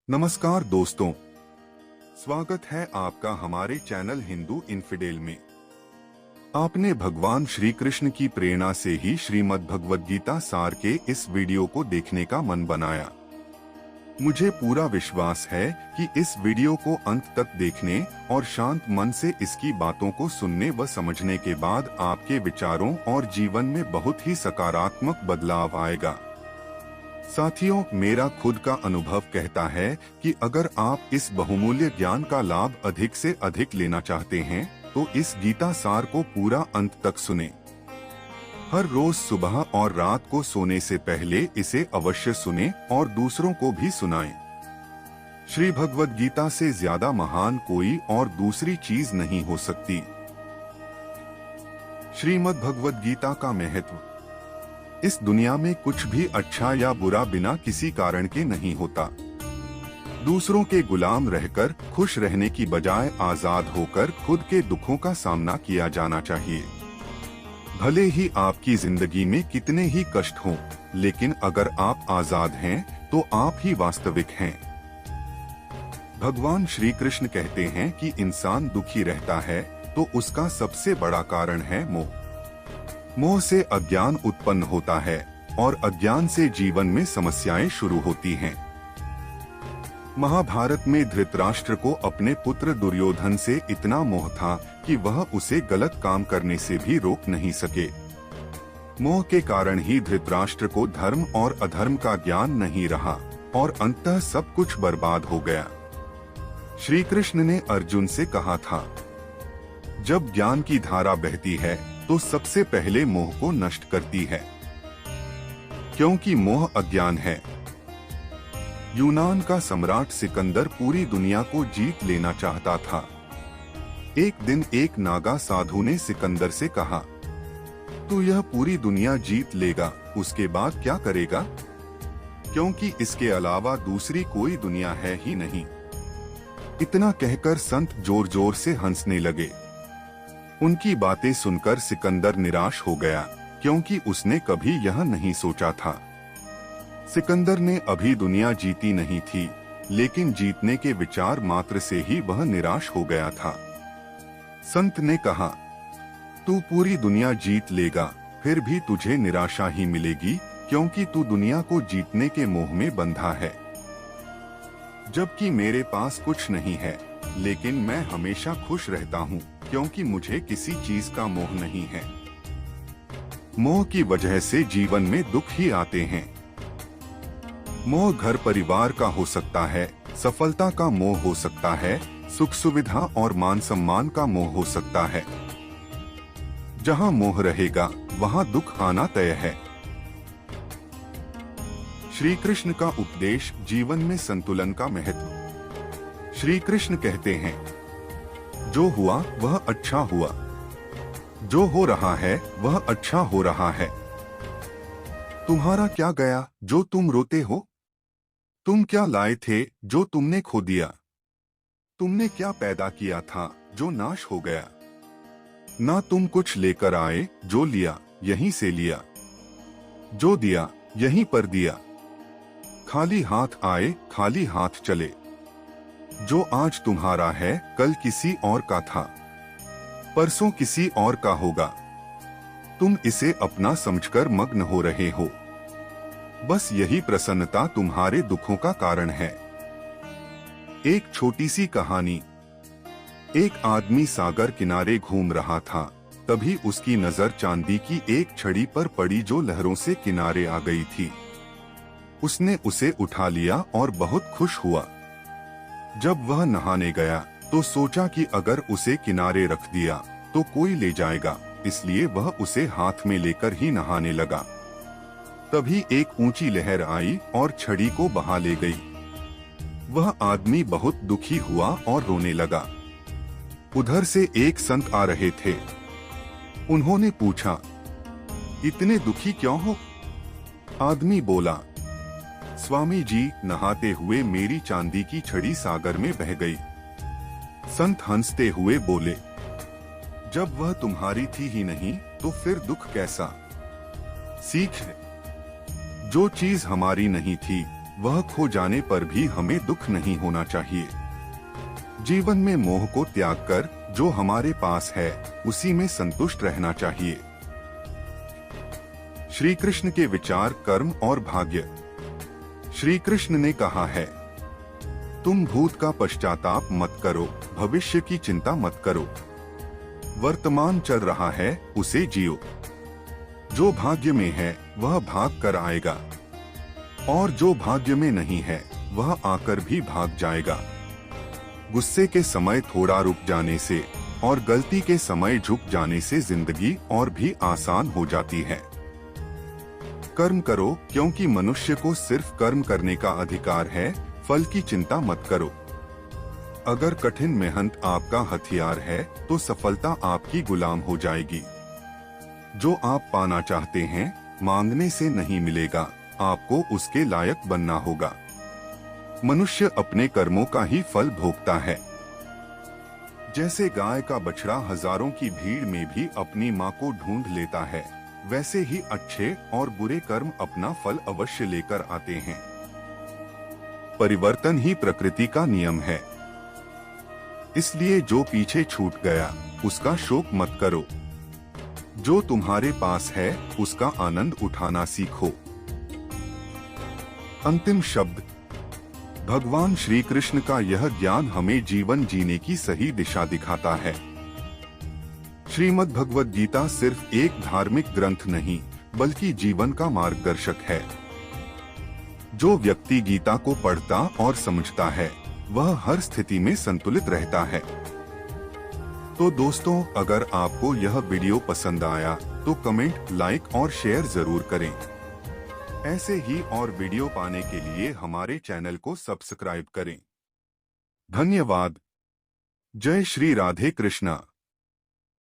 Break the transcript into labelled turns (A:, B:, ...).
A: नमस्कार दोस्तों, स्वागत है आपका हमारे चैनल हिंदू इन्फिडेल में। आपने भगवान श्री कृष्ण की प्रेरणा से ही श्रीमद् भगवद गीता सार के इस वीडियो को देखने का मन बनाया। मुझे पूरा विश्वास है कि इस वीडियो को अंत तक देखने और शांत मन से इसकी बातों को सुनने व समझने के बाद आपके विचारों और जीवन में बहुत ही सकारात्मक बदलाव आएगा। साथियों, मेरा खुद का अनुभव कहता है कि अगर आप इस बहुमूल्य ज्ञान का लाभ अधिक से अधिक लेना चाहते हैं तो इस गीता सार को पूरा अंत तक सुनें। हर रोज सुबह और रात को सोने से पहले इसे अवश्य सुनें और दूसरों को भी सुनाएं। श्री भगवद गीता से ज्यादा महान कोई और दूसरी चीज नहीं हो सकती। श्रीमद् भगवद गीता का महत्व। इस दुनिया में कुछ भी अच्छा या बुरा बिना किसी कारण के नहीं होता। दूसरों के गुलाम रहकर खुश रहने की बजाय आजाद होकर खुद के दुखों का सामना किया जाना चाहिए। भले ही आपकी जिंदगी में कितने ही कष्ट हों, लेकिन अगर आप आजाद हैं तो आप ही वास्तविक हैं। भगवान श्री कृष्ण कहते हैं कि इंसान दुखी रहता है तो उसका सबसे बड़ा कारण है मोह। मोह से अज्ञान उत्पन्न होता है और अज्ञान से जीवन में समस्याएं शुरू होती हैं। महाभारत में धृतराष्ट्र को अपने पुत्र दुर्योधन से इतना मोह था कि वह उसे गलत काम करने से भी रोक नहीं सके। मोह के कारण ही धृतराष्ट्र को धर्म और अधर्म का ज्ञान नहीं रहा और अंततः सब कुछ बर्बाद हो गया। श्री कृष्ण ने अर्जुन से कहा था, जब ज्ञान की धारा बहती है तो सबसे पहले मोह को नष्ट करती है, क्योंकि मोह अज्ञान है। यूनान का सम्राट सिकंदर पूरी दुनिया को जीत लेना चाहता था। एक दिन एक नागा साधु ने सिकंदर से कहा, तू यह पूरी दुनिया जीत लेगा, उसके बाद क्या करेगा? क्योंकि इसके अलावा दूसरी कोई दुनिया है ही नहीं। इतना कहकर संत जोर जोर से हंसने लगे। उनकी बातें सुनकर सिकंदर निराश हो गया, क्योंकि उसने कभी यह नहीं सोचा था। सिकंदर ने अभी दुनिया जीती नहीं थी, लेकिन जीतने के विचार मात्र से ही वह निराश हो गया था। संत ने कहा, तू पूरी दुनिया जीत लेगा, फिर भी तुझे निराशा ही मिलेगी, क्योंकि तू दुनिया को जीतने के मोह में बंधा है। जबकि मेरे पास कुछ नहीं है, लेकिन मैं हमेशा खुश रहता हूँ, क्योंकि मुझे किसी चीज का मोह नहीं है। मोह की वजह से जीवन में दुख ही आते हैं। मोह घर परिवार का हो सकता है, सफलता का मोह हो सकता है, सुख सुविधा और मान सम्मान का मोह हो सकता है। जहाँ मोह रहेगा वहाँ दुख आना तय है। श्री कृष्ण का उपदेश, जीवन में संतुलन का महत्व। श्री कृष्ण कहते हैं, जो हुआ वह अच्छा हुआ, जो हो रहा है वह अच्छा हो रहा है। तुम्हारा क्या गया जो तुम रोते हो? तुम क्या लाए थे जो तुमने खो दिया? तुमने क्या पैदा किया था जो नाश हो गया? ना तुम कुछ लेकर आए, जो लिया यहीं से लिया, जो दिया यहीं पर दिया। खाली हाथ आए, खाली हाथ चले। जो आज तुम्हारा है कल किसी और का था, परसों किसी और का होगा। तुम इसे अपना समझकर मग्न हो रहे हो। बस यही प्रसन्नता तुम्हारे दुखों का कारण है। एक छोटी सी कहानी। एक आदमी सागर किनारे घूम रहा था, तभी उसकी नजर चांदी की एक छड़ी पर पड़ी जो लहरों से किनारे आ गई थी। उसने उसे उठा लिया और बहुत खुश हुआ। जब वह नहाने गया तो सोचा कि अगर उसे किनारे रख दिया तो कोई ले जाएगा, इसलिए वह उसे हाथ में लेकर ही नहाने लगा। तभी एक ऊंची लहर आई और छड़ी को बहा ले गई। वह आदमी बहुत दुखी हुआ और रोने लगा। उधर से एक संत आ रहे थे। उन्होंने पूछा, इतने दुखी क्यों हो? आदमी बोला, स्वामी जी, नहाते हुए मेरी चांदी की छड़ी सागर में बह गई। संत हंसते हुए बोले, जब वह तुम्हारी थी ही नहीं तो फिर दुख कैसा? सीख है, जो चीज हमारी नहीं थी वह खो जाने पर भी हमें दुख नहीं होना चाहिए। जीवन में मोह को त्याग कर जो हमारे पास है उसी में संतुष्ट रहना चाहिए। श्री कृष्ण के विचार, कर्म और भाग्य। श्री कृष्ण ने कहा है, तुम भूत का पश्चाताप मत करो, भविष्य की चिंता मत करो। वर्तमान चल रहा है उसे जियो। जो भाग्य में है वह भाग कर आएगा और जो भाग्य में नहीं है वह आकर भी भाग जाएगा। गुस्से के समय थोड़ा रुक जाने से और गलती के समय झुक जाने से जिंदगी और भी आसान हो जाती है। कर्म करो क्योंकि मनुष्य को सिर्फ कर्म करने का अधिकार है, फल की चिंता मत करो। अगर कठिन मेहनत आपका हथियार है तो सफलता आपकी गुलाम हो जाएगी। जो आप पाना चाहते हैं मांगने से नहीं मिलेगा, आपको उसके लायक बनना होगा। मनुष्य अपने कर्मों का ही फल भोगता है। जैसे गाय का बछड़ा हजारों की भीड़ में भी अपनी मां को ढूंढ लेता है, वैसे ही अच्छे और बुरे कर्म अपना फल अवश्य लेकर आते हैं। परिवर्तन ही प्रकृति का नियम है, इसलिए जो पीछे छूट गया उसका शोक मत करो। जो तुम्हारे पास है उसका आनंद उठाना सीखो। अंतिम शब्द। भगवान श्री कृष्ण का यह ज्ञान हमें जीवन जीने की सही दिशा दिखाता है। श्रीमद् भगवद गीता सिर्फ एक धार्मिक ग्रंथ नहीं बल्कि जीवन का मार्गदर्शक है। जो व्यक्ति गीता को पढ़ता और समझता है वह हर स्थिति में संतुलित रहता है। तो दोस्तों, अगर आपको यह वीडियो पसंद आया तो कमेंट, लाइक और शेयर जरूर करें। ऐसे ही और वीडियो पाने के लिए हमारे चैनल को सब्सक्राइब करें। धन्यवाद। जय श्री राधे कृष्णा।